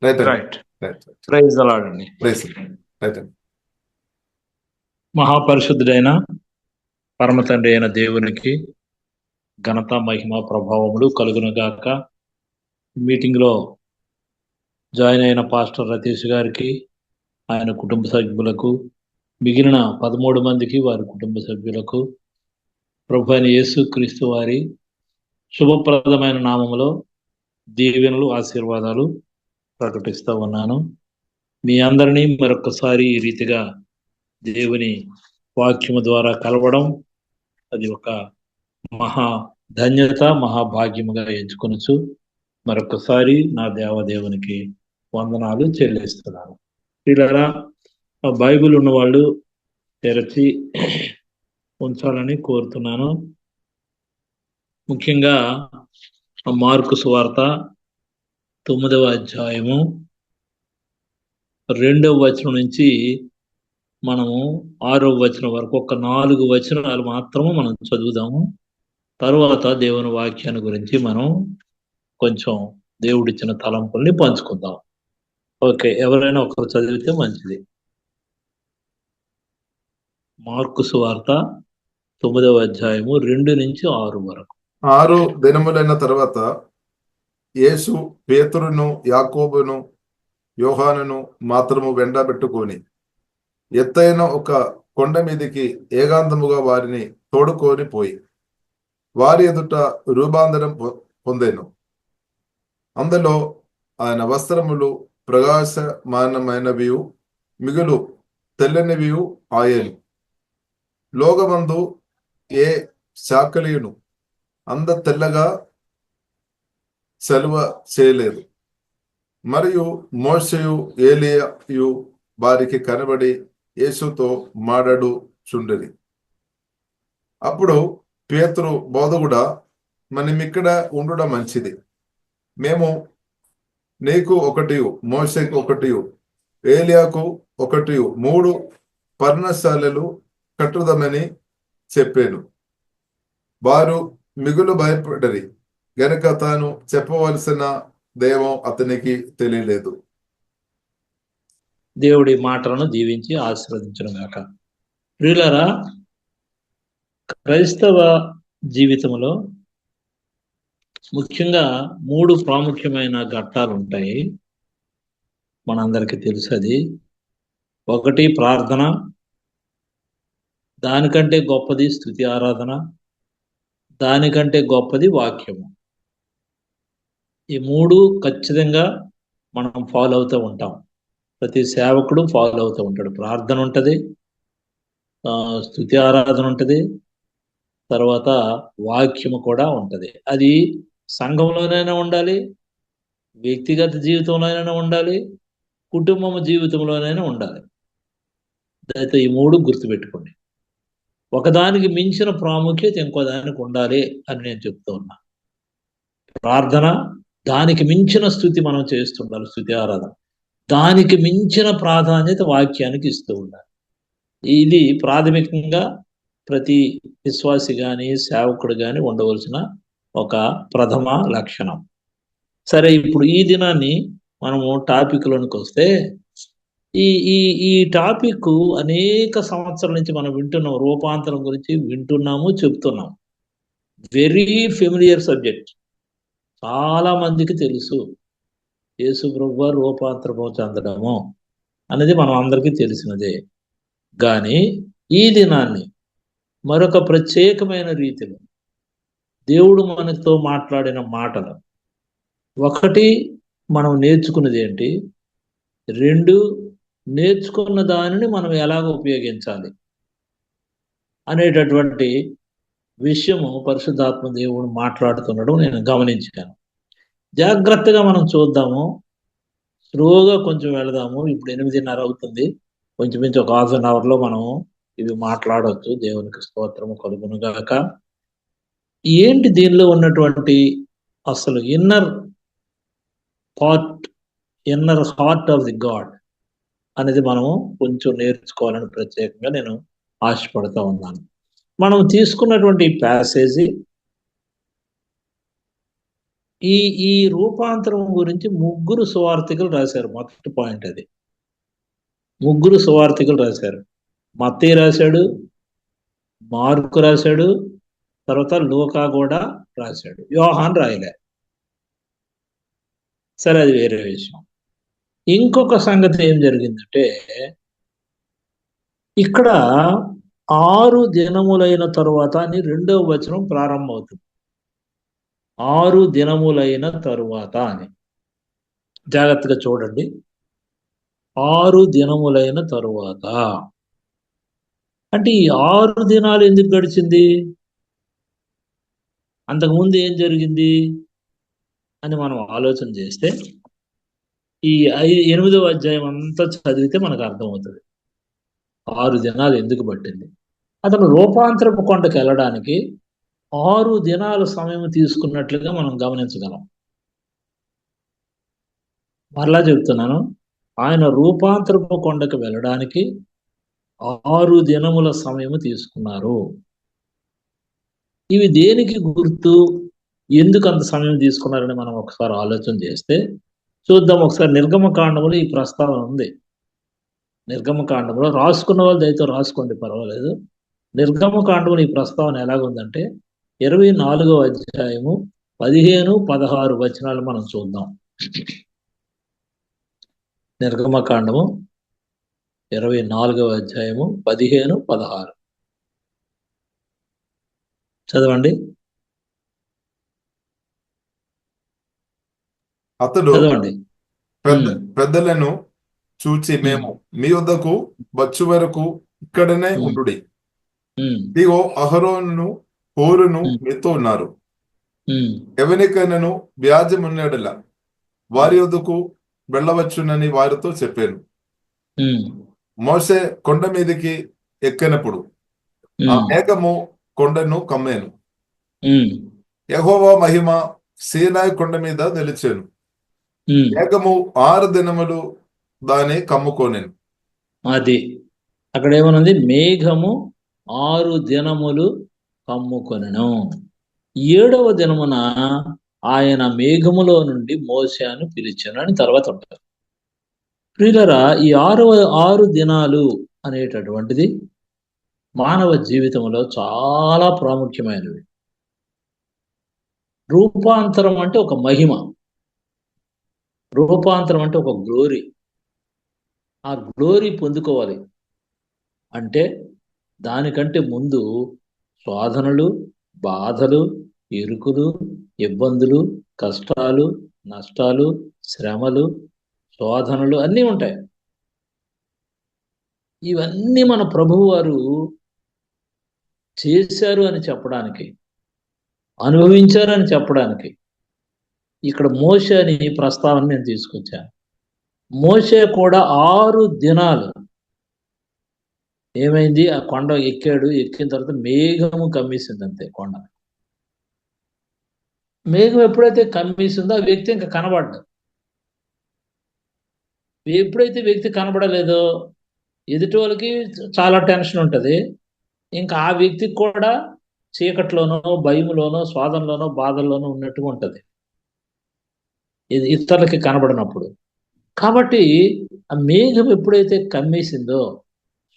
Right. Praise the lord అండి. మహాపరిశుద్ధుడైన పరమ తండ్రి అయిన దేవునికి ఘనత మహిమ ప్రభావములు కలుగునుగాక. మీటింగ్ లో జాయిన్ అయిన పాస్టర్ రతీష్ గారికి, ఆయన కుటుంబ సభ్యులకు, మిగిలిన 13 మందికి వారి కుటుంబ సభ్యులకు ప్రభు అయిన యేసు క్రీస్తు వారి శుభప్రదమైన నామములో దీవెనలు, ఆశీర్వాదాలు ప్రకటిస్తూ ఉన్నాను. మీ అందరినీ మరొకసారి ఈ రీతిగా దేవుని వాక్యము ద్వారా కలవడం అది ఒక మహా ధన్యత, మహాభాగ్యముగా ఎంచుకొనొచ్చు. మరొకసారి నా దేవదేవునికి వందనాలు చెల్లిస్తున్నాను. పిల్లరా, బైబిల్ ఉన్నవాళ్ళు తెరచి ఉంచాలని కోరుతున్నాను. ముఖ్యంగా మార్కు సువార్త 9వ అధ్యాయము 2వ వచనం నుంచి మనము 6వ వచనం వరకు ఒక 4 వచనాలు మాత్రము మనం చదువుదాము. తరువాత దేవుని వాక్యాన్ని గురించి మనం కొంచెం దేవుడిచ్చిన తలంపుల్ని పంచుకుందాం. ఓకే, ఎవరైనా ఒకరు చదివితే మంచిది. మార్కు సువార్త 9వ అధ్యాయము 2 నుంచి 6 వరకు. 6 దినములైన తర్వాత యేసు పేతురును, యాకోబును, యోహానును మాత్రము వెంటబెట్టుకొని ఎత్తైన ఒక కొండ మీదికి ఏకాంతముగా వారిని తోడుకొని పోయి వారి ఎదుట రూపాంతరం పొందెను. అందులో ఆయన వస్త్రములు ప్రకాశమానమైనవి, మిగులు తెల్లనివి ఆయను. లోకమందు ఏ శాఖలీయును అంద తెల్లగా సెలవ చేయలేదు. మరియు మోషేయు ఏలియాయు వారికి కనబడి యేసుతో మాట్లాడుచుండిరి. అప్పుడు పేతురు, బోధకుడా, మనమిక్కడ ఉండడం మంచిది. మేము నీకు ఒకటియు, మోషేకు ఒకటియు, ఏలియాకు ఒకటియు 3 పర్ణశాలలు కట్టుదమని చెప్పాను. వారు మిగులు భయపడరి గనుక తాను చెప్పవలసిన దేవం అతనికి తెలియలేదు. దేవుడి మాటలను దీవించి ఆశీర్వదించును గాక. ప్రియులారా, క్రైస్తవ జీవితంలో ముఖ్యంగా 3 ప్రాముఖ్యమైన ఘట్టాలు ఉంటాయి. మనందరికీ తెలుసు అది. ఒకటి ప్రార్థన, దానికంటే గొప్పది స్తుతి ఆరాధన, దానికంటే గొప్పది వాక్యము. ఈ 3 ఖచ్చితంగా మనం ఫాలో అవుతూ ఉంటాం. ప్రతి సేవకుడు ఫాలో అవుతూ ఉంటాడు. ప్రార్థన ఉంటుంది, స్తుతి ఆరాధన ఉంటుంది, తర్వాత వాక్యము కూడా ఉంటుంది. అది సంఘంలోనైనా ఉండాలి, వ్యక్తిగత జీవితంలోనైనా ఉండాలి, కుటుంబం జీవితంలోనైనా ఉండాలి. అయితే ఈ 3 గుర్తుపెట్టుకోండి. ఒకదానికి మించిన ప్రాముఖ్యత ఇంకో దానికి ఉండాలి అని నేను చెప్తూ ఉన్నా. ప్రార్థన, దానికి మించిన స్తుతి మనం చేస్తుండాలి, స్తుతి ఆరాధన. దానికి మించిన ప్రాధాన్యత వాక్యానికి ఇస్తూ ఉండాలి. ఇది ప్రాథమికంగా ప్రతి విశ్వాసి కానీ సేవకుడు కానీ ఉండవలసిన ఒక ప్రథమ లక్షణం. సరే, ఇప్పుడు ఈ దినాన్ని మనము టాపిక్లోనికి వస్తే, ఈ ఈ ఈ టాపిక్ అనేక సంవత్సరాల నుంచి మనం వింటున్నాం. రూపాంతరం గురించి వింటున్నాము, చెప్తున్నాం. వెరీ ఫెమిలియర్ సబ్జెక్ట్, చాలా మందికి తెలుసు. యేసు ప్రభువు రూపాంతరము చెందడము అనేది మనం అందరికీ తెలిసినదే. కానీ ఈ దినాన్ని మరొక ప్రత్యేకమైన రీతిలో దేవుడు మనతో మాట్లాడిన మాటలు, ఒకటి మనం నేర్చుకున్నది ఏంటి, 2 నేర్చుకున్న దానిని మనం ఎలాగ ఉపయోగించాలి అనేటటువంటి విషయము పరిశుద్ధాత్మ దేవుడు మాట్లాడుతున్నాడు నేను గమనించాను. జాగ్రత్తగా మనం చూద్దాము, స్లోగా కొంచెం వెళదాము. ఇప్పుడు 8:30 అవుతుంది. కొంచెం ఒక ½ అన్ అవర్లో మనం ఇవి మాట్లాడవచ్చు. దేవునికి స్తోత్రము కలుగును గాక. ఏంటి దీనిలో ఉన్నటువంటి అసలు inner heart of the God అనేది మనము కొంచెం నేర్చుకోవాలని ప్రత్యేకంగా నేను ఆశపడుతూ ఉన్నాను. మనం తీసుకున్నటువంటి ప్యాసేజీ ఈ ఈ రూపాంతరం గురించి ముగ్గురు సువార్థికులు రాశారు. మొదటి పాయింట్ అది. ముగ్గురు సువార్థికులు రాశారు. మత్తయి రాశాడు, మార్కు రాశాడు, తర్వాత లూకా కూడా రాశాడు. యోహాన్ రాయలే. సరే, అది వేరే విషయం. ఇంకొక సంగతి ఏం జరిగిందంటే, ఇక్కడ 6 దినములైన తరువాత అని 2వ వచనం ప్రారంభమవుతుంది. 6 దినములైన తరువాత అని. జాగ్రత్తగా చూడండి. 6 దినములైన తరువాత అంటే ఈ 6 దినాలు ఎందుకు గడిచింది? అంతకుముందు ఏం జరిగింది అని మనం ఆలోచన చేస్తే ఈ 8వ అధ్యాయం అంతా చదివితే మనకు అర్థమవుతుంది 6 దినాలు ఎందుకు పట్టింది. అతను రూపాంతరపు కొండకు వెళ్ళడానికి 6 దినాల సమయం తీసుకున్నట్లుగా మనం గమనించగలం. మరలా చెప్తున్నాను, ఆయన రూపాంతరపు కొండకు వెళ్ళడానికి 6 దినముల సమయం తీసుకున్నారు. ఇవి దేనికి గుర్తు? ఎందుకు అంత సమయం తీసుకున్నారని మనం ఒకసారి ఆలోచన చేస్తే చూద్దాం. ఒకసారి నిర్గమకాండములో ఈ ప్రస్తావన ఉంది. నిర్గమకాండంలో రాసుకున్న వాళ్ళు దయతో రాసుకోండి, పర్వాలేదు. నిర్గమకాండంలో ఈ ప్రస్తావన ఎలాగుందంటే 24వ అధ్యాయము 15-16 వచనాలు మనం చూద్దాం. నిర్గమకాండము 24వ అధ్యాయము 15-16 చదవండి. అతడు చదవండి. పెద్దలను చూచి, మేము మీ వద్దకు వచ్చు వరకు ఇక్కడనే ఉండుడి. ఇగో అహరోను హూరును మీతో ఉన్నారు. ఎవరికైనాను వ్యాజ్యమున్నడలా వారి వద్దకు వెళ్ళవచ్చునని వారితో చెప్పాను. మోషే కొండ మీదకి ఎక్కినప్పుడు ఆ మేఘము కొండను కమ్మాను. యెహోవా మహిమ సీనాయి కొండ మీద నిలిచాను. మేఘము 6 దినములు దాన్ని కమ్ముకోనేను. అది అక్కడ ఏమనుంది? మేఘము 6 దినములు కమ్ముకొనెను. 7వ దినమున ఆయన మేఘములో నుండి మోషేను పిలిచాను అని తర్వాత ఉంటారు. ప్రియులరా, ఈ 6 దినాలు అనేటటువంటిది మానవ జీవితంలో చాలా ప్రాముఖ్యమైనవి. రూపాంతరం అంటే ఒక మహిమ, రూపాంతరం అంటే ఒక గ్లోరీ. ఆ గ్లోరీ పొందుకోవాలి అంటే దానికంటే ముందు శోధనలు, బాధలు, ఇరుకులు, ఇబ్బందులు, కష్టాలు, నష్టాలు, శ్రమలు, శోధనలు అన్నీ ఉంటాయి. ఇవన్నీ మన ప్రభువు వారు చేశారు అని చెప్పడానికి, అనుభవించారు అని చెప్పడానికి ఇక్కడ మోషే అని ప్రస్తావన నేను తీసుకొచ్చాను. మోషే కూడా 6 దినాలు ఏమైంది? ఆ కొండ ఎక్కాడు. ఎక్కిన తర్వాత మేఘము కమ్మేసింది, అంతే. కొండ మేఘం ఎప్పుడైతే కమ్మేసిందో ఆ వ్యక్తి ఇంకా కనబడ్డాడు. ఎప్పుడైతే వ్యక్తి కనబడలేదో ఎదుటి వాళ్ళకి చాలా టెన్షన్ ఉంటుంది. ఇంకా ఆ వ్యక్తికి కూడా చీకట్లోనో, భయములోనో, స్వాదంలోనో, బాధల్లోనో ఉన్నట్టుగా ఉంటుంది ఇది ఇతరులకి కనబడినప్పుడు. కాబట్టి ఆ మేఘం ఎప్పుడైతే కమ్మేసిందో,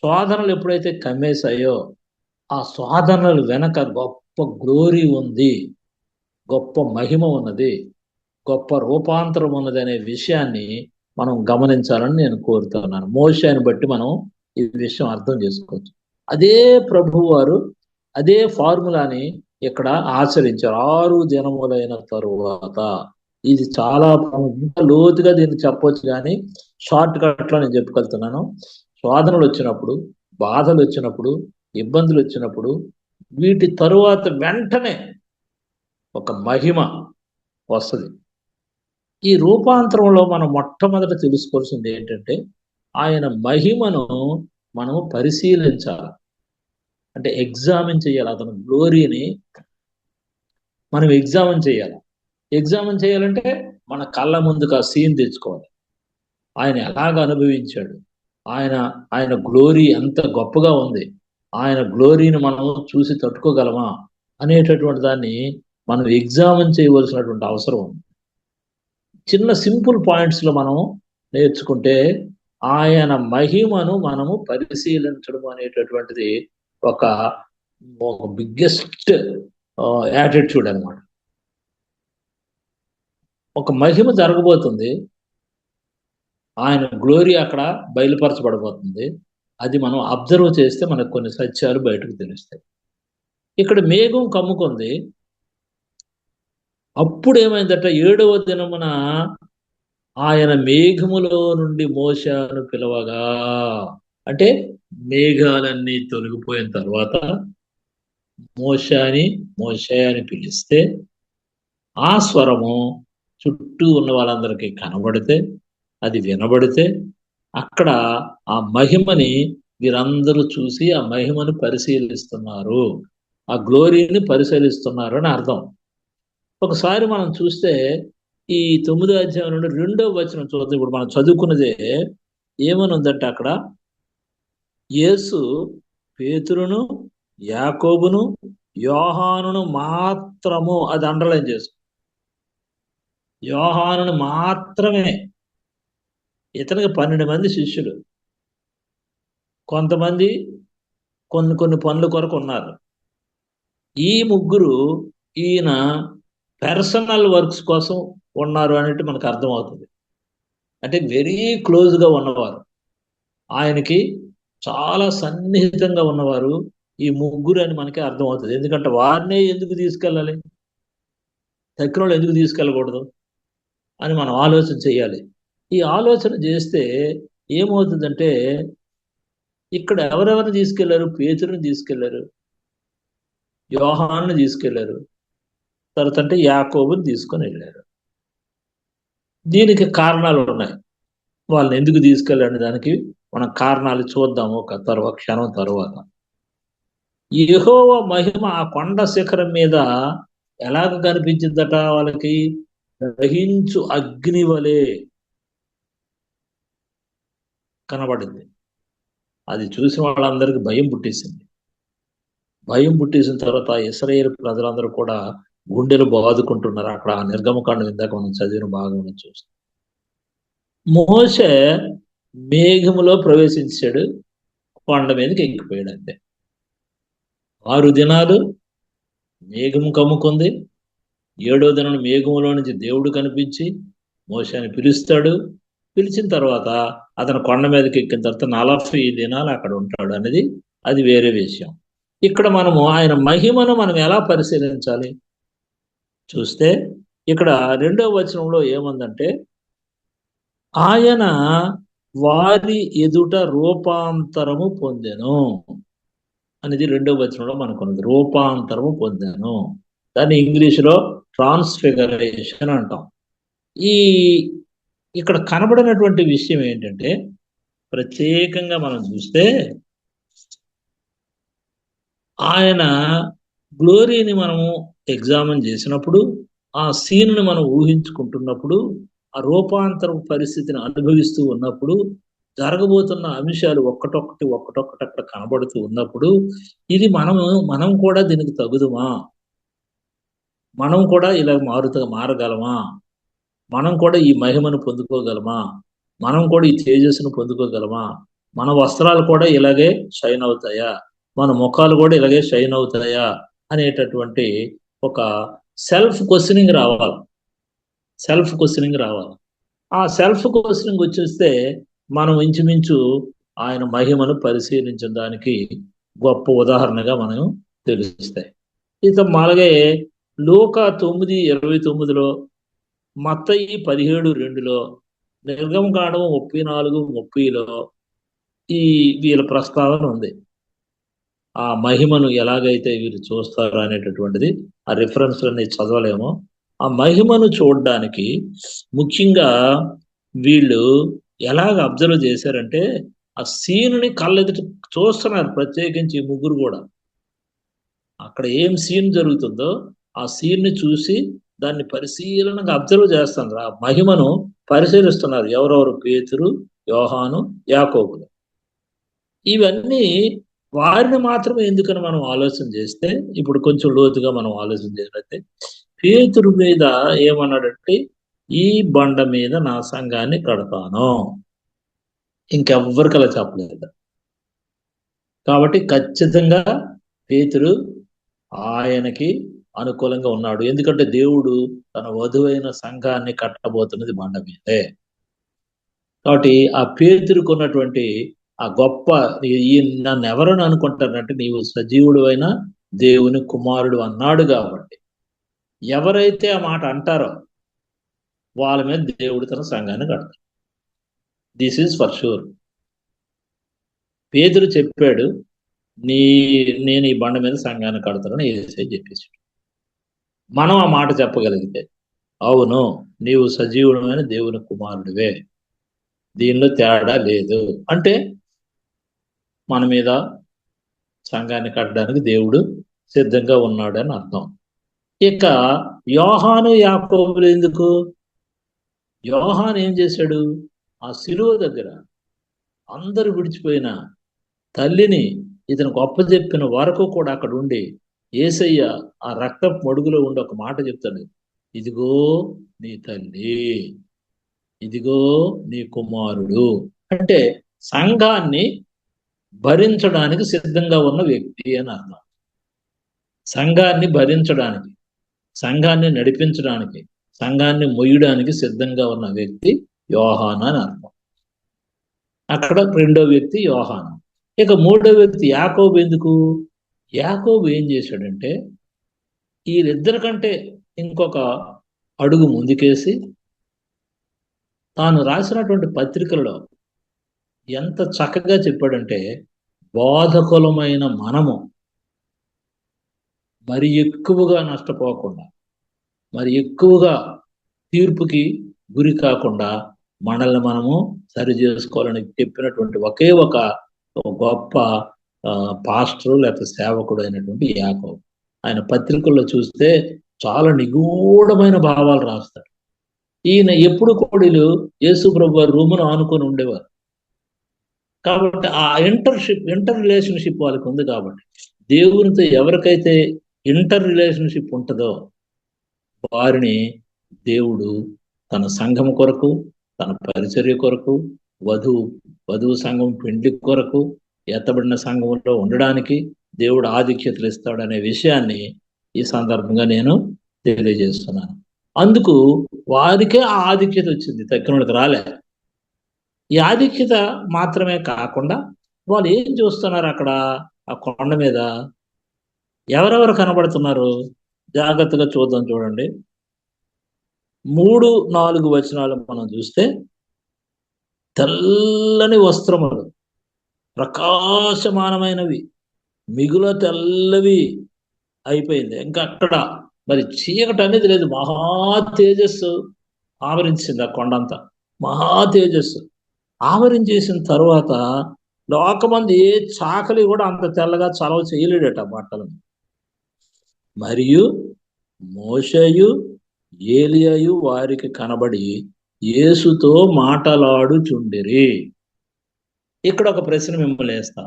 శోధనలు ఎప్పుడైతే కమ్మేశాయో, ఆ శోధనలు వెనక గొప్ప గ్లోరీ ఉంది, గొప్ప మహిమ ఉన్నది, గొప్ప రూపాంతరం ఉన్నది అనే విషయాన్ని మనం గమనించాలని నేను కోరుతున్నాను. మోషేని బట్టి మనం ఈ విషయం అర్థం చేసుకోవచ్చు. అదే ప్రభువు వారు అదే ఫార్ములాని ఇక్కడ ఆచరించారు. 6 దినములైన తరువాత. ఇది చాలా ఇంకా లోతుగా దీన్ని చెప్పొచ్చు, కానీ షార్ట్ కట్లో నేను చెప్పుకెళ్తున్నాను. శోధనలు వచ్చినప్పుడు, బాధలు వచ్చినప్పుడు, ఇబ్బందులు వచ్చినప్పుడు వీటి తరువాత వెంటనే ఒక మహిమ వస్తుంది. ఈ రూపాంతరంలో మనం మొట్టమొదట తెలుసుకోవాల్సింది ఏంటంటే ఆయన మహిమను మనం పరిశీలించాలి, అంటే ఎగ్జామిన్ చేయాలి. అతని గ్లోరీని మనం ఎగ్జామిన్ చేయాలి. ఎగ్జామిన్ చేయాలంటే మన కళ్ళ ముందుకు ఆ సీన్ తెచ్చుకోవాలి. ఆయన ఎలాగ అనుభవించాడు, ఆయన గ్లోరీ ఎంత గొప్పగా ఉంది, ఆయన గ్లోరీని మనం చూసి తట్టుకోగలమా అనేటటువంటి దాన్ని మనం ఎగ్జామిన్ చేయవలసినటువంటి అవసరం ఉంది. చిన్న సింపుల్ పాయింట్స్లో మనం నేర్చుకుంటే ఆయన మహిమను మనము పరిశీలించడం అనేటటువంటిది ఒక బిగ్గెస్ట్ యాటిట్యూడ్ అనమాట. ఒక మహిమ జరగబోతుంది, ఆయన గ్లోరీ అక్కడ బయలుపరచబడబోతుంది. అది మనం అబ్జర్వ్ చేస్తే మనకు కొన్ని సత్యాలు బయటకు తెలుస్తాయి. ఇక్కడ మేఘం కమ్ముకుంది. అప్పుడు ఏమైందట, 7వ దినమున ఆయన మేఘములో నుండి మోషేను పిలవగా, అంటే మేఘాలన్నీ తొలగిపోయిన తర్వాత మోషే అని పిలిస్తే ఆ స్వరము చుట్టూ ఉన్న వాళ్ళందరికీ కనబడితే, అది వినబడితే, అక్కడ ఆ మహిమని వీరందరూ చూసి ఆ మహిమను పరిశీలిస్తున్నారు, ఆ గ్లోరీని పరిశీలిస్తున్నారు అని అర్థం. ఒకసారి మనం చూస్తే ఈ 9వ అధ్యాయం నుండి 2వ వచనం చూద్దాం. ఇప్పుడు మనం చదువుకున్నదే ఏమని ఉందంటే, అక్కడ యేసు పేతురును, యాకోబును, యోహానును మాత్రము, అది అండర్లైన్ చేసుకో, యోహానును మాత్రమే. ఇతనికి 12 మంది శిష్యులు, కొంతమంది కొన్ని పనుల కొరకు ఉన్నారు. ఈ ముగ్గురు ఈయన పర్సనల్ వర్క్స్ కోసం ఉన్నారు అనేది మనకు అర్థమవుతుంది. అంటే వెరీ క్లోజ్గా ఉన్నవారు, ఆయనకి చాలా సన్నిహితంగా ఉన్నవారు ఈ ముగ్గురు అని మనకి అర్థమవుతుంది. ఎందుకంటే వారినే ఎందుకు తీసుకెళ్ళాలి, దగ్గర వాళ్ళు ఎందుకు తీసుకెళ్ళకూడదు అని మనం ఆలోచన చేయాలి. ఈ ఆలోచన చేస్తే ఏమవుతుందంటే, ఇక్కడ ఎవరెవరిని తీసుకెళ్లారు? పేతురుని తీసుకెళ్లారు, యోహానుని తీసుకెళ్లారు, తర్వాత అంటే యాకోబుని తీసుకొని వెళ్ళారు. దీనికి కారణాలు ఉన్నాయి. వాళ్ళని ఎందుకు తీసుకెళ్ళాలని దానికి మనం కారణాలు చూద్దాము ఒక క్షణం తర్వాత. యెహోవా మహిమ ఆ కొండ శిఖరం మీద ఎలాగ కనిపించిందట వాళ్ళకి? దహించు అగ్ని వలె కనబడింది. అది చూసిన వాళ్ళందరికీ భయం పుట్టేసింది. భయం పుట్టేసిన తర్వాత ఇశ్రాయేలు ప్రజలందరూ కూడా గుండెలు బాదుకుంటున్నారు. అక్కడ ఆ నిర్గమకాండం ఇందాక మనం చదివిన భాగం చూస్తాం. మోషే మేఘములో ప్రవేశించాడు, కొండ మీదకి ఎక్కిపోయాడు. అంతే. 6 దినాలు మేఘము కమ్ముకుంది. 7వ దినం మేఘములో నుంచి దేవుడు కనిపించి మోషేని పిలుస్తాడు. పిలిచిన తర్వాత అతను కొండ మీదకి ఎక్కిన తర్వాత 40 దినాలు అక్కడ ఉంటాడు అనేది అది వేరే విషయం. ఇక్కడ మనము ఆయన మహిమను మనం ఎలా పరిశీలించాలి చూస్తే, ఇక్కడ 2వ వచనంలో ఏముందంటే, ఆయన వారి ఎదుట రూపాంతరము పొందెను అనేది 2వ వచనంలో మనకున్నది. రూపాంతరము పొందాను, దాన్ని ఇంగ్లీష్లో ట్రాన్స్ఫిగరేషన్ అంటాం. ఇక్కడ కనబడినటువంటి విషయం ఏంటంటే, ప్రత్యేకంగా మనం చూస్తే ఆయన గ్లోరీని మనము ఎగ్జామిన్ చేసినప్పుడు, ఆ సీన్ను మనం ఊహించుకుంటున్నప్పుడు, ఆ రూపాంతర పరిస్థితిని అనుభవిస్తూ ఉన్నప్పుడు, జరగబోతున్న అంశాలు ఒక్కటొక్కటి అక్కడ కనబడుతూ ఉన్నప్పుడు, ఇది మనం కూడా దీనికి తగుదుమా, మనం కూడా ఇలా మారగలమా, మనం కూడా ఈ మహిమను పొందుకోగలమా, మనం కూడా ఈ తేజస్సును పొందుకోగలమా, మన వస్త్రాలు కూడా ఇలాగే షైన్ అవుతాయా, మన ముఖాలు కూడా ఇలాగే షైన్ అవుతాయా అనేటటువంటి ఒక సెల్ఫ్ క్వశ్చనింగ్ రావాలి. ఆ సెల్ఫ్ క్వశ్చనింగ్ వచ్చేస్తే మనం ఇంచుమించు ఆయన మహిమను పరిశీలించిన దానికి గొప్ప ఉదాహరణగా మనం తెలుస్తాయి. ఇక అలాగే లూకా 9:29లో, మత్తయి 17:2లో, నిర్గమకాండం 34:30లో ఈ వీళ్ళ ప్రస్తావన ఉంది. ఆ మహిమను ఎలాగైతే వీరు చూస్తారు అనేటటువంటిది ఆ రిఫరెన్స్లన్నీ చదవలేమో. ఆ మహిమను చూడడానికి ముఖ్యంగా వీళ్ళు ఎలాగ అబ్జర్వ్ చేశారంటే, ఆ సీన్ని కళ్ళెదుట చూస్తున్నారు. ప్రత్యేకించి ఈ ముగ్గురు కూడా అక్కడ ఏం సీన్ జరుగుతుందో ఆ సీన్ని చూసి దాన్ని పరిశీలనగా అబ్జర్వ్ చేస్తున్నారు. ఆ మహిమను పరిశీలిస్తున్నారు. ఎవరెవరు? పేతురు, యోహాను, యాకోబులు. ఇవన్నీ వారిని మాత్రమే ఎందుకని మనం ఆలోచన చేస్తే, ఇప్పుడు కొంచెం లోతుగా మనం ఆలోచన చేసినట్టే, పేతురు మీద ఏమన్నాడంటే, ఈ బండ మీద నా సంఘాన్ని కడతాను. ఇంకెవ్వరికి అలా చెప్పలేదు. కాబట్టి ఖచ్చితంగా పేతురు ఆయనకి అనుకూలంగా ఉన్నాడు. ఎందుకంటే దేవుడు తన వధువైన సంఘాన్ని కట్టబోతున్నది బండ మీదే. కాబట్టి ఆ పేతురుకు ఉన్నటువంటి ఆ గొప్ప, ఈ నన్ను ఎవరని అనుకుంటారంటే, నీవు సజీవుడు అయిన దేవుని కుమారుడు అన్నాడు. కాబట్టి ఎవరైతే ఆ మాట అంటారో వాళ్ళ మీద దేవుడు తన సంఘాన్ని కడతాడు. This is for sure. పేతురు చెప్పాడు, నేను ఈ బండ మీద సంఘాన్ని కడతానని యేసయ్య చెప్పేసి. మనం ఆ మాట చెప్పగలిగితే, అవును నీవు సజీవుడమైన దేవుని కుమారుడివే, దీనిలో తేడా లేదు అంటే, మన మీద సంఘాన్ని కట్టడానికి దేవుడు సిద్ధంగా ఉన్నాడని అర్థం. ఇక యోహాను యాకోబులు ఎందుకు? యోహాను ఏం చేశాడు? ఆ శిలువ దగ్గర అందరూ విడిచిపోయిన తల్లిని ఇతనికి అప్పచెప్పిన వరకు కూడా అక్కడ ఉండి, యేసయ్య ఆ రక్తపు మడుగులో ఉండి ఒక మాట చెప్తాడు, ఇదిగో నీ తల్లి, ఇదిగో నీ కుమారుడు. అంటే సంఘాన్ని భరించడానికి సిద్ధంగా ఉన్న వ్యక్తి అని అర్థం. సంఘాన్ని భరించడానికి, సంఘాన్ని నడిపించడానికి, సంఘాన్ని మొయ్యడానికి సిద్ధంగా ఉన్న వ్యక్తి యోహాను అని అర్థం. అక్కడ రెండో వ్యక్తి యోహాను. ఇక మూడో వ్యక్తి యాకోబు. ఎందుకు? యాకోబు ఏం చేశాడంటే, వీళ్ళిద్దరి కంటే ఇంకొక అడుగు ముందుకేసి తాను రాసినటువంటి పత్రికలలో ఎంత చక్కగా చెప్పాడంటే, బోధకులమైన మనము మరి ఎక్కువగా నష్టపోకుండా, మరి ఎక్కువగా తీర్పుకి గురి కాకుండా మనల్ని మనము సరి చేసుకోవాలని చెప్పినటువంటి ఒకే ఒక గొప్ప పాస్టరు లేకపోతే సేవకుడు అయినటువంటి యాకోబు. ఆయన పత్రికల్లో చూస్తే చాలా నిగూఢమైన భావాలు రాస్తాడు. ఈయన ఎప్పుడు కోడిలు యేసు ప్రభు రూమును ఆనుకొని ఉండేవారు. కాబట్టి ఆ ఇంటర్ రిలేషన్షిప్ వాళ్ళకి ఉంది. కాబట్టి దేవునితో ఎవరికైతే ఇంటర్ రిలేషన్షిప్ ఉంటుందో వారిని దేవుడు తన సంఘం కొరకు, తన పరిచర్య కొరకు, వధువు సంఘం పెండ్లి కొరకు, ఎత్తబడిన సంఘంలో ఉండడానికి దేవుడు ఆధిక్యతలు ఇస్తాడనే విషయాన్ని ఈ సందర్భంగా నేను తెలియజేస్తున్నాను. అందుకు వారికే ఆ ఆధిక్యత వచ్చింది, తక్కిన వాళ్ళకి రాలే. ఈ ఆధిక్యత మాత్రమే కాకుండా వాళ్ళు ఏం చూస్తున్నారు అక్కడ ఆ కొండ మీద? ఎవరెవరు కనబడుతున్నారు? జాగ్రత్తగా చూద్దాం. చూడండి, 3-4 వచనాలు మనం చూస్తే, తెల్లని వస్త్రములు, ప్రకాశమానమైనవి, మిగుల తెల్లవి అయిపోయింది. ఇంకా అక్కడ మరి చీకటి అనేది లేదు. మహా తేజస్సు ఆవరించింది ఆ కొండంతా. మహా తేజస్సు ఆవరించేసిన తర్వాత లోకమంది ఏ చాకలి కూడా అంత తెల్లగా చలవ చేయలేడట బట్టలను. మరియు మోషేయు ఏలియాయు వారికి కనబడి యేసుతో మాటలాడుచుండిరి. ఇక్కడ ఒక ప్రశ్న మిమ్మల్ని వేస్తా.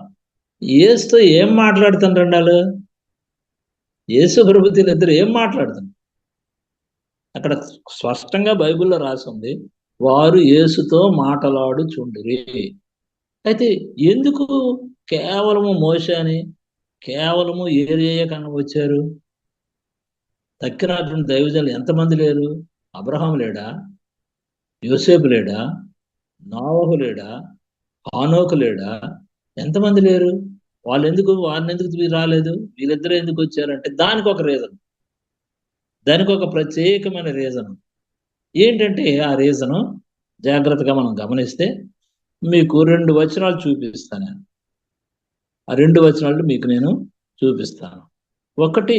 యేసుతో ఏం మాట్లాడుతుండ్రండి వాళ్ళు? యేసు ప్రభుత్వం ఇద్దరు ఏం మాట్లాడుతున్నారు? అక్కడ స్పష్టంగా బైబిల్లో రాసి ఉంది, వారు యేసుతో మాటలాడుచుండిరి. అయితే ఎందుకు కేవలము మోషే అని, కేవలము ఏలియా కన్నా వచ్చారు? తక్కినటువంటి దైవజనులు ఎంతమంది లేరు? అబ్రహాం లేడా? యోసేపు లేడా? నోవహు లేడా? హానోకు లేడా? ఎంతమంది లేరు? వారిని ఎందుకు రాలేదు? వీళ్ళిద్దరూ ఎందుకు వచ్చారంటే దానికి ఒక రీజన్, దానికి ఒక ప్రత్యేకమైన రీజన్. ఏంటంటే ఆ రీజను జాగ్రత్తగా మనం గమనిస్తే మీకు 2 వచనాలు చూపిస్తాను. ఆ 2 వచనాలు మీకు నేను చూపిస్తాను. ఒకటి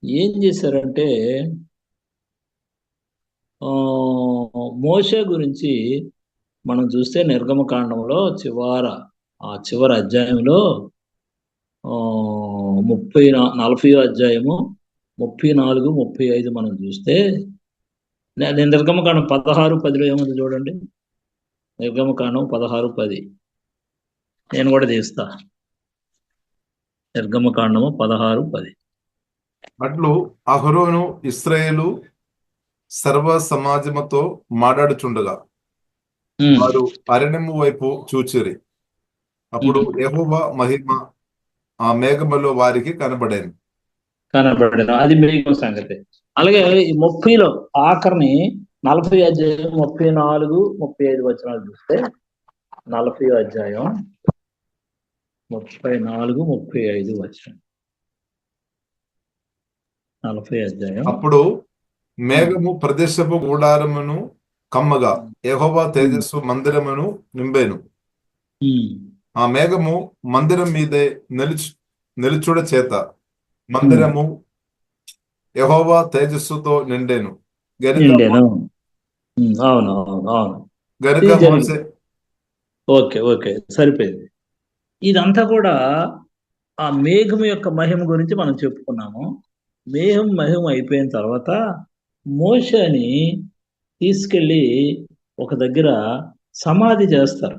ఏం చేశారంటే, మోషే గురించి మనం చూస్తే నిర్గమకాండంలో చివరి అధ్యాయంలో 40 అధ్యాయము 34, 35 మనం చూస్తే, నిర్గమకాండం 16-10లో ఏముంది చూడండి. నిర్గమకాండం 16-10 నేను కూడా తీస్తా. నిర్గమకాండము 16:10. అట్లు అహరోను ఇశ్రాయేలు సర్వ సమాజముతో మాట్లాడుచుండగా వారు అరణ్యము వైపు చూచిరి. అప్పుడు యెహోవా మహిమ ఆ మేఘములో వారికి కనబడాను. అది మేఘం సంగతి. అలాగే ఈ 30లో ఆఖరిని 40 అధ్యాయం 34, 35 వచనాలు చూస్తే 40 అధ్యాయం 34, 35 వచనం. 40 అధ్యాయం. అప్పుడు మేఘము ప్రదేశపు గుడారమును కమ్మగా యెహోవా తేజస్సు మందిరమును నింబెను. ఆ మేఘము మందిరం మీదే నిలుచుడ చేత మందిరము యెహోవా తేజస్సుతో నిండెను. అవును. ఓకే, సరిపోయింది. ఇదంతా కూడా ఆ మేఘం యొక్క మహిమ గురించి మనం చెప్పుకున్నాము. మహిమ అయిపోయిన తర్వాత మోషేని తీసుకెళ్ళి ఒక దగ్గర సమాధి చేస్తారు.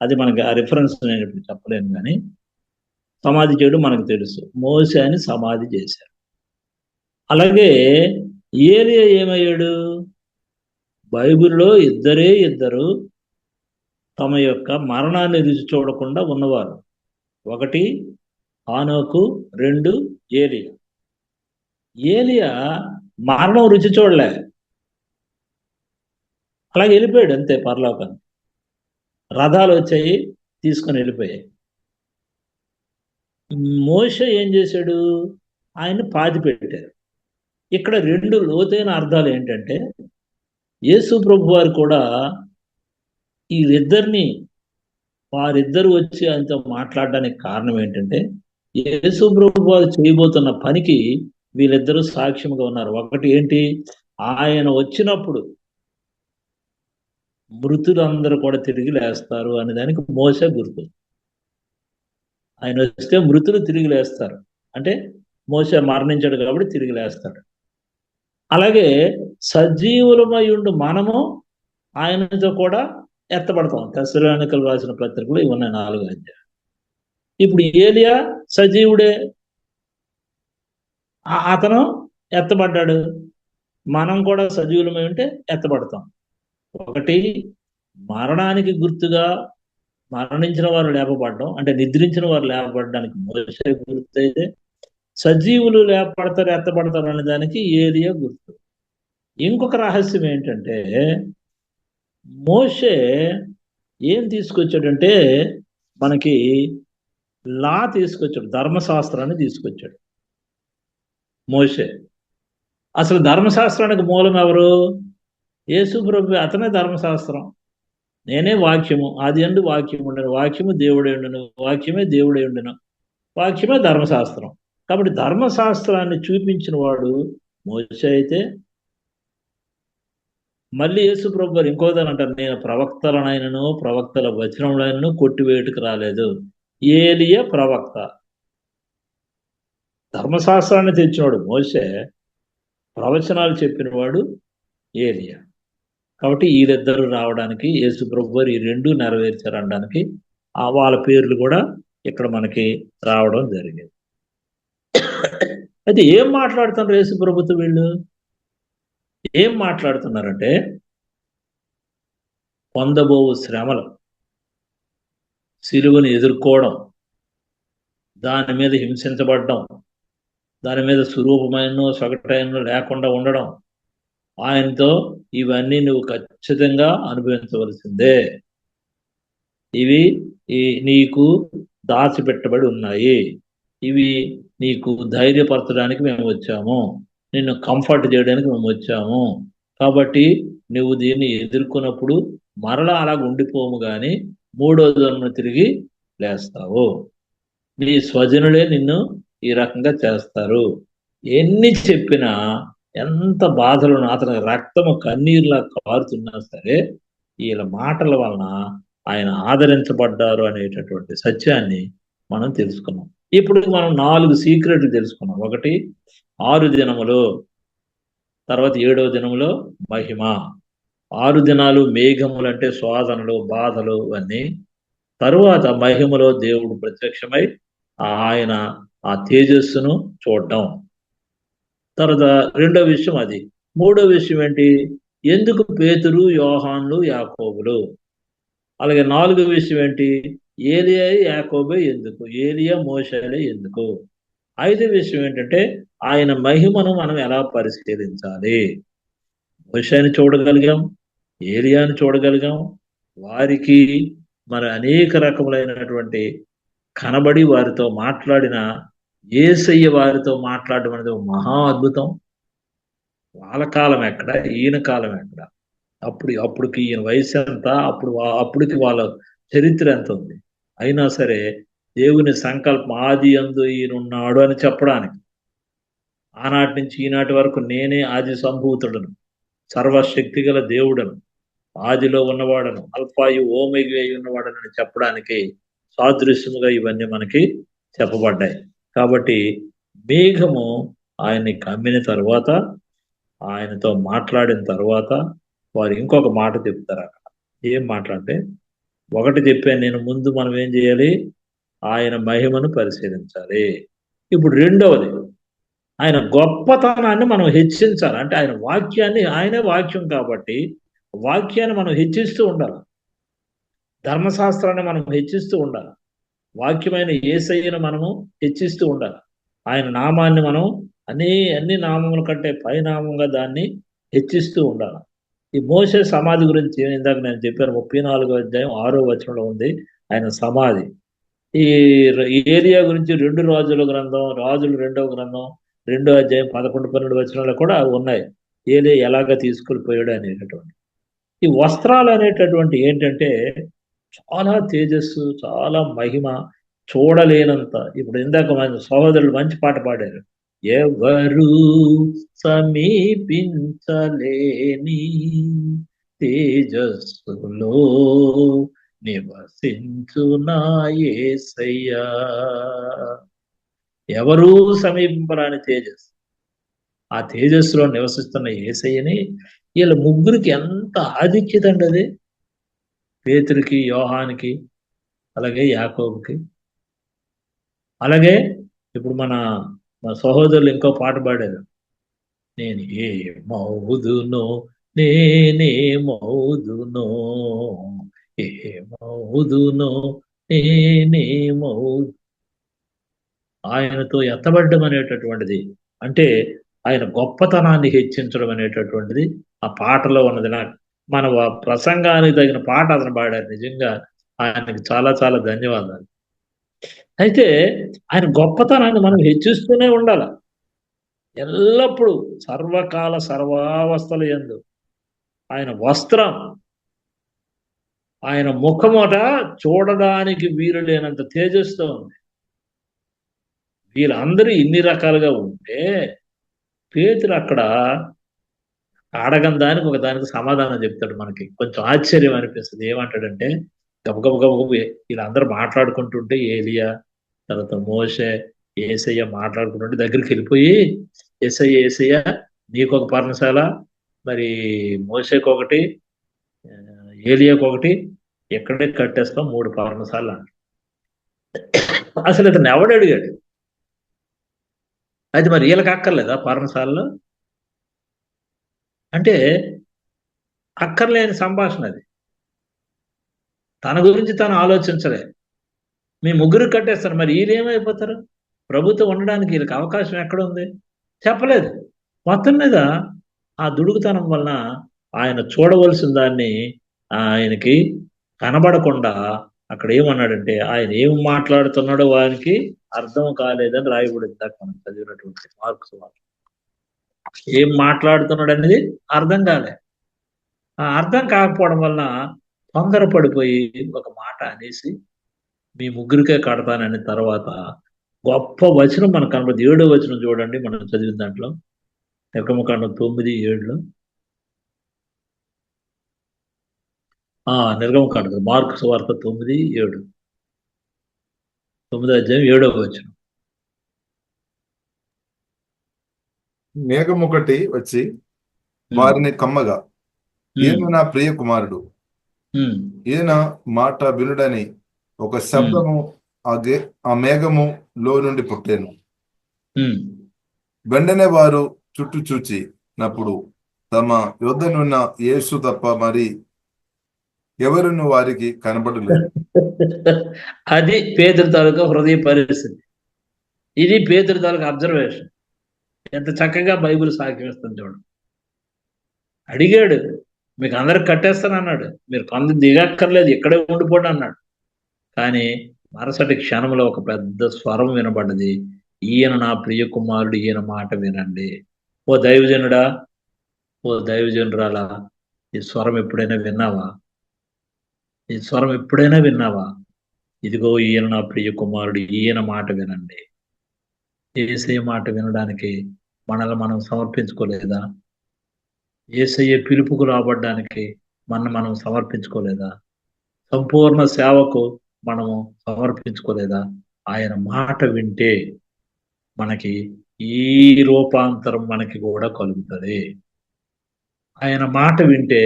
అది మనకి ఆ రిఫరెన్స్ నేను ఇప్పుడు చెప్పలేను, కానీ సమాధి చేయడం మనకు తెలుసు. మోషేని సమాధి చేశారు. అలాగే ఏలియా ఏమయ్యాడు? బైబిల్లో ఇద్దరు తమ యొక్క మరణాన్ని రుచి చూడకుండా ఉన్నవారు. 1 హానోకు, 2 ఏలియా. ఏలియా మరణం రుచి చూడలే, అలాగే వెళ్ళిపోయాడు అంతే పరలోకానికి. రథాలు వచ్చాయి, తీసుకొని వెళ్ళిపోయాయి. మోషే ఏం చేశాడు? ఆయన్ని పాతి పెట్టారు. ఇక్కడ 2 లోతైన అర్థాలు ఏంటంటే, యేసు ప్రభు వారు కూడా వారిద్దరు వచ్చి ఆయనతో మాట్లాడడానికి కారణం ఏంటంటే, యేసు ప్రభు వారు చేయబోతున్న పనికి వీళ్ళిద్దరూ సాక్ష్యంగా ఉన్నారు. ఒకటి ఏంటి? ఆయన వచ్చినప్పుడు మృతులందరూ కూడా తిరిగి లేస్తారు అనే దానికి మోసే గుర్తు. ఆయన వస్తే మృతులు తిరిగి లేస్తారు అంటే మోసే మరణించాడు కాబట్టి తిరిగి లేస్తాడు. అలాగే సజీవులమై ఉండు మనము ఆయనతో కూడా ఎత్తబడతాం. తెస్సలోనికలు రాసిన పత్రికలు ఇవి ఉన్నాయి 4 అధ్యాయాలు. ఇప్పుడు ఏలియా సజీవుడే, అతను ఎత్తబడ్డాడు. మనం కూడా సజీవులమై ఉంటే ఎత్తబడతాం. ఒకటి మరణానికి గుర్తుగా మరణించిన వారు లేపబడడం, అంటే నిద్రించిన వారు లేపబడడానికి మోషే గుర్తు అయితే, సజీవులు లేపబడతారు ఎత్తబడతారు అనే దానికి ఏలియా గుర్తు. ఇంకొక రహస్యం ఏంటంటే, మోషే ఏం తీసుకొచ్చాడంటే మనకి లా తీసుకొచ్చాడు, ధర్మశాస్త్రాన్ని తీసుకొచ్చాడు మోషే. అసలు ధర్మశాస్త్రానికి మూలం ఎవరు? యేసు ప్రభు. అతనే ధర్మశాస్త్రం. నేనే వాక్యము, ఆది యందు వాక్యము ఉండను, వాక్యము దేవుడే ఉండను, వాక్యమే దేవుడే ఉండను, వాక్యమే ధర్మశాస్త్రం. కాబట్టి ధర్మశాస్త్రాన్ని చూపించిన వాడు మోషే అయితే, మళ్ళీ యేసు ప్రభు గారు ఇంకోదని అంటారు, నేను ప్రవక్తల వచనములైనను కొట్టివేటుకు రాలేదు. ఏలియా ప్రవక్త. ధర్మశాస్త్రాన్ని తెచ్చినవాడు మోషే, ప్రవచనాలు చెప్పినవాడు ఏలియా. కాబట్టి వీళ్ళిద్దరూ రావడానికి యేసు ప్రభు వారు ఈ 2 నెరవేర్చారు అనడానికి వాళ్ళ పేర్లు కూడా ఇక్కడ మనకి రావడం జరిగింది. అయితే ఏం మాట్లాడుతున్నారు యేసు ప్రభుతో? వీళ్ళు ఏం మాట్లాడుతున్నారంటే, పొందబోవు శ్రమలు, సిలువను ఎదుర్కోవడం, దాని మీద హింసించబడడం, దాని మీద స్వరూపమైన సగటైన లేకుండా ఉండడం, ఆయనతో ఇవన్నీ నువ్వు ఖచ్చితంగా అనుభవించవలసిందే. ఇవి నీకు దాచిపెట్టబడి ఉన్నాయి. ఇవి నీకు ధైర్యపరచడానికి మేము వచ్చాము, నిన్ను కంఫర్ట్ చేయడానికి మేము వచ్చాము. కాబట్టి నువ్వు దీన్ని ఎదుర్కొన్నప్పుడు మరలా అలాగ ఉండిపోము, కానీ 3వ జన్మ తిరిగి లేస్తావు. నీ స్వజనులే నిన్ను ఈ రకంగా చేస్తారు. ఎన్ని చెప్పినా, ఎంత బాధలు, అతని రక్తము కన్నీరులా కారుతున్నా సరే, వీళ్ళ మాటల వలన ఆయన ఆదరించబడ్డారు అనేటటువంటి సత్యాన్ని మనం తెలుసుకున్నాం. ఇప్పుడు మనం 4 సీక్రెట్లు తెలుసుకున్నాం. 1 6 దినములు, తర్వాత 7వ దినములో మహిమ. 6 దినాలు మేఘములు అంటే శోధనలు, బాధలు అన్నీ. తరువాత మహిమలో దేవుడు ప్రత్యక్షమై ఆయన ఆ తేజస్సును చూడడం. తర్వాత రెండో విషయం అది. మూడో విషయం ఏంటి? ఎందుకు పేతురు, యోహాన్లు, యాకోబులు? అలాగే నాలుగో విషయం ఏంటి? ఏలియా, యాకోబే ఎందుకు? ఏలియా, మోషేలే ఎందుకు? ఐదో విషయం ఏంటంటే ఆయన మహిమను మనం ఎలా పరిశీలించాలి? మోషేని చూడగలిగాం, ఏలియాని చూడగలిగాం, వారికి మరి అనేక రకములైనటువంటి కనబడి వారితో మాట్లాడిన యేసయ్య వారితో మాట్లాడడం అనేది ఒక మహా అద్భుతం. వాళ్ళ కాలం ఎక్కడ, ఈయన కాలం ఎక్కడ? అప్పటికి ఈయన వయసు ఎంత, అప్పటికి వాళ్ళ చరిత్ర ఎంత ఉంది? అయినా సరే దేవుని సంకల్పం ఆది యందు ఈయనున్నాడు అని చెప్పడానికి, ఆనాటి నుంచి ఈనాటి వరకు నేనే ఆది సంభూతుడను, సర్వశక్తి గల దేవుడను, ఆదిలో ఉన్నవాడను, అల్ఫాయు ఓమెగా ఉన్నవాడను అని చెప్పడానికి సాదృశ్యముగా ఇవన్నీ మనకి చెప్పబడ్డాయి. కాబట్టి మేఘము ఆయన్ని కమ్మిన తర్వాత, ఆయనతో మాట్లాడిన తర్వాత వారు ఇంకొక మాట చెప్తారు అక్కడ. ఏం మాట్లాడితే, ఒకటి చెప్పాను నేను ముందు, మనం ఏం చేయాలి? ఆయన మహిమను పరిశీలించాలి. ఇప్పుడు రెండవది, ఆయన గొప్పతనాన్ని మనం హెచ్చించాలి. అంటే ఆయన వాక్యాన్ని, ఆయనే వాక్యం కాబట్టి వాక్యాన్ని మనం హెచ్చిస్తూ ఉండాలి. ధర్మశాస్త్రాన్ని మనం హెచ్చిస్తూ ఉండాలి. వాక్యమైన యేసయ్యను మనము హెచ్చిస్తూ ఉండాలి. ఆయన నామాన్ని మనం అన్ని నామముల కంటే పైనామంగా దాన్ని హెచ్చిస్తూ ఉండాలి. ఈ మోషే సమాధి గురించి ఇందాక నేను చెప్పాను, 34వ అధ్యాయం 6వ వచనంలో ఉంది ఆయన సమాధి. ఈ ఏలియా గురించి 2 రాజుల గ్రంథం, రాజులు 2వ గ్రంథం 2వ అధ్యాయం 11, 12 వచనాలు కూడా ఉన్నాయి, ఏలియా ఎలాగ తీసుకెళ్ళిపోయాడు అనేటటువంటి. ఈ వస్త్రాలు అనేటటువంటి ఏంటంటే చాలా తేజస్సు, చాలా మహిమ, చూడలేనంత. ఇప్పుడు ఇందాక మన సహోదరులు మంచి పాట పాడారు, ఎవరు సమీపించలేని తేజస్సులో నివసించునా యేసయ్యా. ఎవరూ సమీపింపరాని తేజస్సు, ఆ తేజస్సులో నివసిస్తున్న యేసయ్యని వీళ్ళ ముగ్గురికి ఎంత ఆధిక్యత అండి అది. పేతురికి, యోహానికి, అలాగే యాకోబుకి. అలాగే ఇప్పుడు మన సహోదరులు ఇంకో పాట పాడారు, నేను ఏ మౌదునో నేనే మౌదునో, ఏ మౌదునో నేనే మౌదు. ఆయనతో ఎత్తబడ్డం అనేటటువంటిది అంటే ఆయన గొప్పతనాన్ని హెచ్చించడం అనేటటువంటిది ఆ పాటలో ఉన్నది. మన ప్రసంగానికి తగిన పాట అతను పాడారు. నిజంగా ఆయనకి చాలా చాలా ధన్యవాదాలు. అయితే ఆయన గొప్పతనాన్ని మనం హెచ్చిస్తూనే ఉండాలి ఎల్లప్పుడూ, సర్వకాల సర్వావస్థల యందు. ఆయన వస్త్రం, ఆయన ముఖమట చూడడానికి వీలు లేనంత తేజస్తో ఉంది. వీళ్ళందరూ ఇన్ని రకాలుగా ఉంటే పేతురు అక్కడ అడగని దానికి ఒక దానికి సమాధానం చెప్తాడు. మనకి కొంచెం ఆశ్చర్యం అనిపిస్తుంది. ఏమంటాడంటే, గబగబ వీళ్ళందరూ మాట్లాడుకుంటుంటే ఏలియా, తర్వాత మోషే, యేసయ్య మాట్లాడుకుంటుంటే దగ్గరికి వెళ్ళిపోయి, యేసయ్య నీకు ఒక పర్ణశాల, మరి మోషేకి ఒకటి, ఏలియాకి ఒకటి, ఎక్కడే కట్టేస్తాం 3 పర్ణశాల. అసలు ఇతను ఎవడు అడిగాడు? అది మరి వీళ్ళకి అక్కర్లేదా పర్ణశాలలో? అంటే అక్కర్లేని సంభాషణ అది. తన గురించి తను ఆలోచించలే. మీ ముగ్గురు కట్టేస్తారు, మరి వీళ్ళు ఏమైపోతారు? ప్రభుత్వం ఉండడానికి వీళ్ళకి అవకాశం ఎక్కడ ఉంది? చెప్పలేదు. మొత్తం మీద ఆ దుడుకుతనం వలన ఆయన చూడవలసిన దాన్ని ఆయనకి కనబడకుండా అక్కడ ఏమన్నాడంటే, ఆయన ఏం మాట్లాడుతున్నాడో వారికి అర్థం కాలేదని రాయబడింది. మనం చదివినటువంటి మార్క్స్ వార్త. ఏం మాట్లాడుతున్నాడు అనేది అర్థం కాలే. ఆ అర్థం కాకపోవడం వలన తొందరపడిపోయి ఒక మాట అనేసి, మీ ముగ్గురికే కడతానని తర్వాత గొప్ప వచనం మనకు కనబడుతుంది. 7వ వచనం చూడండి, మనం చదివిన దాంట్లో నిర్గమకాండం 9:7. నిర్గమకాండం మార్క్స్ వార్త 9:7, 9వ అధ్యాయం 7వ వచనం. మేఘం ఒకటి వచ్చి వారిని కమ్మగా, ఈయన నా ప్రియ కుమారుడు, ఈయన మాట వినుడని ఒక శబ్దము ఆ మేఘములో నుండి పుట్టెను. ఉమ్. వెంటనే వారు చుట్టూ చూచినప్పుడు తమ యొద్దనున్న యేసు తప్ప మరి ఎవరును వారికి కనబడలేదు. అది పేతురు తాలూకా హృదయ పరిస్థితి. ఇది పేతురు తాలూకా అబ్జర్వేషన్. ఎంత చక్కగా బైబిల్ సాగిస్తుంది చూడు. అడిగాడు, మీకు అందరికి కట్టేస్తాను అన్నాడు, మీరు కొంత దిగక్కర్లేదు, ఇక్కడే ఉండిపోండి అన్నాడు. కానీ మరుసటి క్షణంలో ఒక పెద్ద స్వరం వినబడ్డది, ఈయన నా ప్రియ కుమారుడు, ఈయన మాట వినండి. ఓ దైవజనుడా, ఓ దైవజనురాలా, ఈ స్వరం ఎప్పుడైనా విన్నావా? ఈ స్వరం ఎప్పుడైనా విన్నావా? ఇదిగో ఈయన నా ప్రియ కుమారుడు, ఈయన మాట వినండి. యేసయ్య మాట వినడానికి మనల్ని మనం సమర్పించుకోలేదా? యేసయ్య పిలుపుకు రాబడ్డానికి మనం సమర్పించుకోలేదా? సంపూర్ణ సేవకు మనము సమర్పించుకోలేదా? ఆయన మాట వింటే మనకి ఈ రూపాంతరం మనకి కూడా కలుగుతుంది. ఆయన మాట వింటే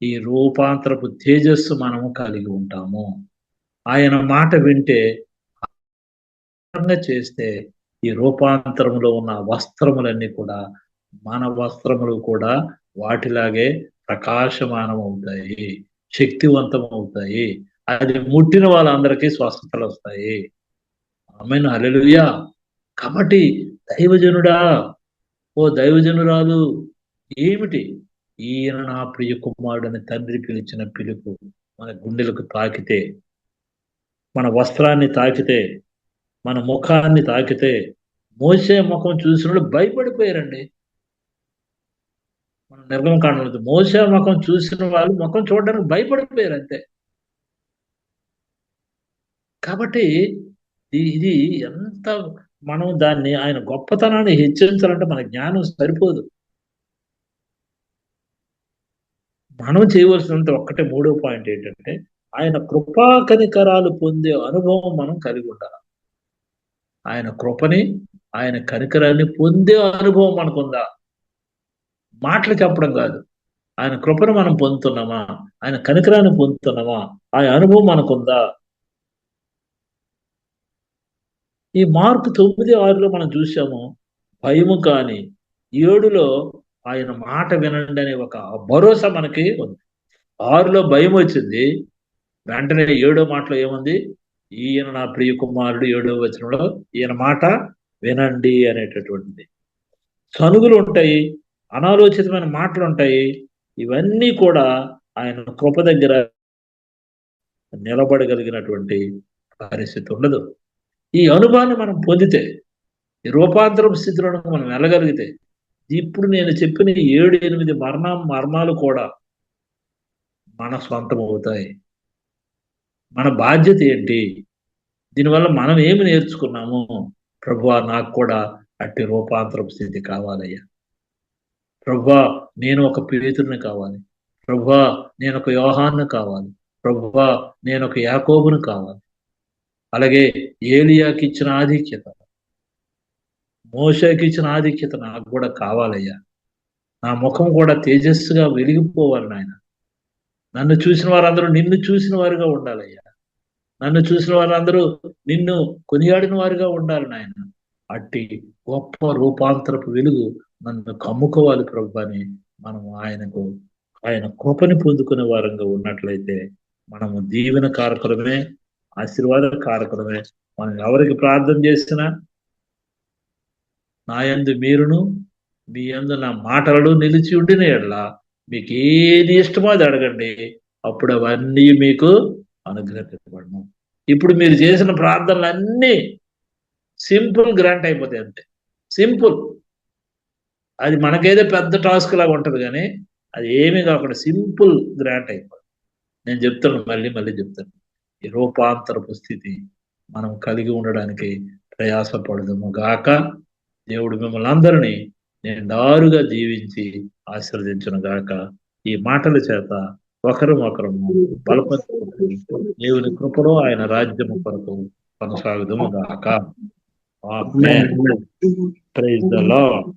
ఈ రూపాంతరపు తేజస్సు మనము కలిగి ఉంటాము. ఆయన మాట వింటే చేస్తే ఈ రూపాంతరంలో ఉన్న వస్త్రములన్నీ కూడా, మన వస్త్రములు కూడా వాటిలాగే ప్రకాశమానం అవుతాయి, శక్తివంతం అవుతాయి. అది ముట్టిన వాళ్ళందరికీ స్వస్థతలు వస్తాయి. ఆమేన్, హల్లెలూయా. కాబట్టి దైవజనుడా, ఓ దైవజనురాలు, ఏమిటి ఈయన నా ప్రియ కుమారుడని తండ్రి పిలిచిన పిలుపు మన గుండెలకు తాకితే, మన వస్త్రాన్ని తాకితే, మన ముఖాన్ని తాకితే, మోసే ముఖం చూసిన భయపడిపోయారండి. మన నిర్గమకాండంలో మోసే ముఖం చూసిన వాళ్ళు ముఖం చూడడానికి భయపడిపోయారు అంతే. కాబట్టి ఇది ఎంత మనం దాన్ని, ఆయన గొప్పతనాన్ని హెచ్చరించాలంటే మన జ్ఞానం సరిపోదు. మనం చేయవలసినంత ఒక్కటే, మూడో పాయింట్ ఏంటంటే, ఆయన కృపా కనికరాలు పొందే అనుభవం మనం కలిగి ఉండాలి. ఆయన కృపని, ఆయన కనికరాన్ని పొందే అనుభవం మనకుందా? మాటలు చెప్పడం కాదు, ఆయన కృపను మనం పొందుతున్నామా? ఆయన కనికరాన్ని పొందుతున్నామా? ఆ అనుభవం మనకుందా? ఈ మార్కు 9:6 మనం చూసాము, భయము కానీ 7లో ఆయన మాట వినండి అనే ఒక భరోసా మనకి ఉంది. 6లో భయం వచ్చింది, వెంటనే 7వ మాటలో ఏముంది? ఈయన నా ప్రియ కుమారుడు, 7వ వచనంలో ఈయన మాట వినండి అనేటటువంటిది. సనుగులు ఉంటాయి, అనాలోచితమైన మాటలు ఉంటాయి. ఇవన్నీ కూడా ఆయన కృప దగ్గర నిలబడగలిగినటువంటి పరిస్థితి ఉండదు. ఈ అనుభవాన్ని మనం పొందితే, ఈ రూపాంతరం స్థితిలో మనం వెళ్ళగలిగితే, ఇప్పుడు నేను చెప్పిన 7-8 మర్మాలు కూడా మన స్వంతం అవుతాయి. మన బాధ్యత ఏంటి? దీనివల్ల మనం ఏమి నేర్చుకున్నాము? ప్రభువా, నాకు కూడా అట్టి రూపాంతరపు స్థితి కావాలయ్యా. ప్రభువా, నేను ఒక పేతురుని కావాలి. ప్రభువా, నేను ఒక యోహాన్ని కావాలి. ప్రభువా, నేను ఒక యాకోబును కావాలి. అలాగే ఏలియాకి ఇచ్చిన ఆధిక్యత, మోషేకి ఇచ్చిన ఆధిక్యత నాకు కూడా కావాలయ్యా. నా ముఖం కూడా తేజస్సుగా వెలిగిపోవాలి నాయన. నన్ను చూసిన వారందరూ నిన్ను చూసిన వారుగా ఉండాలయ్యా. నన్ను చూసిన వారందరూ నిన్ను కొనియాడిన వారుగా ఉండాలి నాయన. అట్టి గొప్ప రూపాంతరపు వెలుగు నన్ను కమ్ముకోవాలి ప్రభు అని మనము ఆయన కృపని పొందుకునే వారంగా ఉన్నట్లయితే మనము దీవెన కారకులమే, ఆశీర్వాద కారకులమే. మనం ఎవరికి ప్రార్థన చేసినా, నా యందు మీరును మీ యందు నా మాటలలో నిలిచి ఉండిన ఎడల మీకు ఏది ఇష్టమో అది అడగండి, అప్పుడు అవన్నీ మీకు అనుగ్రహించబడను. ఇప్పుడు మీరు చేసిన ప్రార్థనలన్నీ సింపుల్ గ్రాంట్ అయిపోతాయి అంతే. సింపుల్. అది మనకేదో పెద్ద టాస్క్ లాగా ఉంటుంది, కానీ అది ఏమీ కాకుండా సింపుల్ గ్రాంట్ అయిపోతుంది. నేను చెప్తాను, మళ్ళీ చెప్తాను, ఈ రూపాంతరపు స్థితి మనం కలిగి ఉండడానికి ప్రయాసపడదాము గాక. దేవుడు మిమ్మల్ని అందరినీ నిండారుగా దీవించి ఆశీర్వదించును గాక. ఈ మాటల చేత ఒకరము బలపరుచుకుని దేవుని కృపలో ఆయన రాజ్యము కొరకు కొనసాగుదాము గాక. ఆమేన్. Praise the lord.